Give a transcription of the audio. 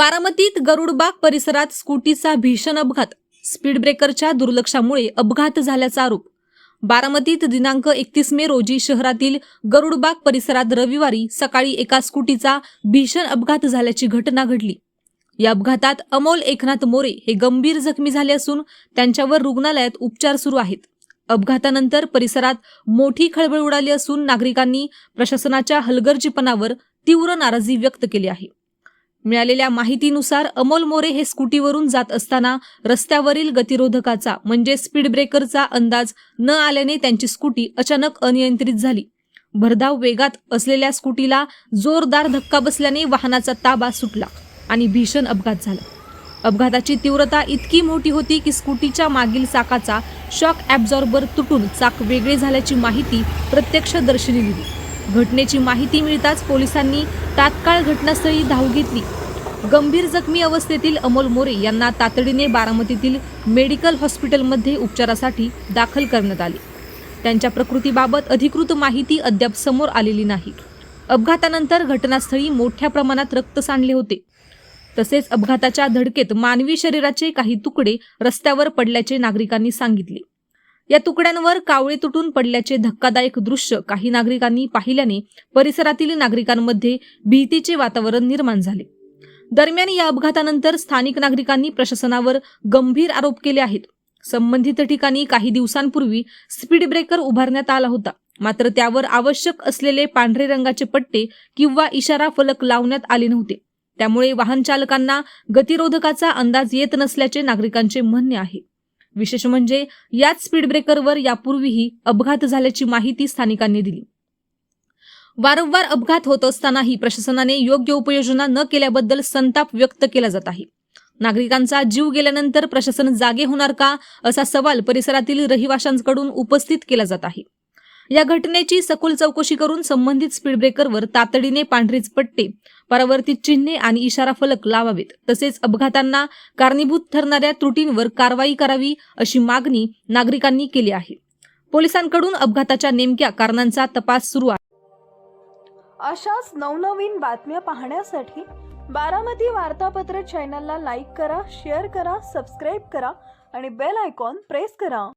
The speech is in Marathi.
बारामतीत गरुडबाग परिसरात स्कूटीचा भीषण अपघात. स्पीड ब्रेकरच्या दुर्लक्षामुळे अपघात झाल्याचा आरोप. बारामतीत दिनांक 31 मे रोजी शहरातील गरुडबाग परिसरात रविवारी सकाळी एका स्कूटीचा भीषण अपघात झाल्याची घटना घडली. या अपघातात अमोल एकनाथ मोरे हे गंभीर जखमी झाले असून त्यांच्यावर रुग्णालयात उपचार सुरू आहेत. अपघातानंतर परिसरात मोठी खळबळ उडाली असून नागरिकांनी प्रशासनाच्या हलगर्जीपणावर तीव्र नाराजी व्यक्त केली आहे. मिळालेल्या माहितीनुसार अमोल मोरे हे स्कूटीवरून जात असताना रस्त्यावरील गतिरोधकाचा म्हणजे स्पीड ब्रेकरचा अंदाज न आल्याने त्यांची स्कूटी अचानक अनियंत्रित झाली. भरधाव वेगात असलेल्या स्कूटीला जोरदार धक्का बसल्याने वाहनाचा ताबा सुटला आणि भीषण अपघात झाला. अपघाताची तीव्रता इतकी मोठी होती की स्कूटीच्या मागील चाकाचा शॉक ॲब्झॉर्बर तुटून चाक वेगळे झाल्याची माहिती प्रत्यक्षदर्शींनी दिली. घटनेची माहिती मिळताच पोलिसांनी तात्काळ घटनास्थळी धाव घेतली. गंभीर जखमी अवस्थेतील अमोल मोरे यांना तातडीने बारामतीतील मेडिकल हॉस्पिटलमध्ये उपचारासाठी दाखल करण्यात आले. त्यांच्या प्रकृतीबाबत अधिकृत माहिती अद्याप समोर आलेली नाही. अपघातानंतर घटनास्थळी मोठ्या प्रमाणात रक्त सांडले होते. तसेच अपघाताच्या धडकेत मानवी शरीराचे काही तुकडे रस्त्यावर पडल्याचे नागरिकांनी सांगितले. या तुकड्यांवर कावळे तुटून पडल्याचे धक्कादायक दृश्य काही नागरिकांनी पाहिल्याने परिसरातील नागरिकांमध्ये भीतीचे वातावरण निर्माण झाले. दरम्यान या अपघातानंतर स्थानिक नागरिकांनी प्रशासनावर गंभीर आरोप केले आहेत. संबंधित ठिकाणी काही दिवसांपूर्वी स्पीड ब्रेकर उभारण्यात आला होता, मात्र त्यावर आवश्यक असलेले पांढरे रंगाचे पट्टे किंवा इशारा फलक लावण्यात आले नव्हते. त्यामुळे वाहन चालकांना गतिरोधकाचा अंदाज येत नसल्याचे नागरिकांचे म्हणणे आहे. विशेष म्हणजे याच स्पीड ब्रेकरवर यापूर्वीही अपघात झाल्याची माहिती स्थानिकांनी दिली. वारंवार अपघात होत असतानाही प्रशासनाने योग्य उपाययोजना न केल्याबद्दल संताप व्यक्त केला जात आहे. नागरिकांचा जीव गेल्यानंतर प्रशासन जागे होणार का असा सवाल परिसरातील रहिवाशांकडून उपस्थित केला जात आहे. या घटनेची सखोल चौकशी करून संबंधित स्पीड ब्रेकरवर तातडीने पांढरीच पट्टे, परावर्तित चिन्हे आणि इशारा फलक लावावेत. तसेच अपघातांना कारणीभूत ठरणाऱ्या त्रुटींवर कारवाई करावी अशी मागणी नागरिकांनी केली आहे. पोलिसांकडून अपघाताच्या नेमक्या कारणांचा तपास सुरू आहे. अशाच नवनवीन बातम्या पाहण्यासाठी बारामती वार्तापत्र चॅनलला लाईक करा, शेअर करा, सबस्क्राईब करा आणि बेल आयकॉन प्रेस करा.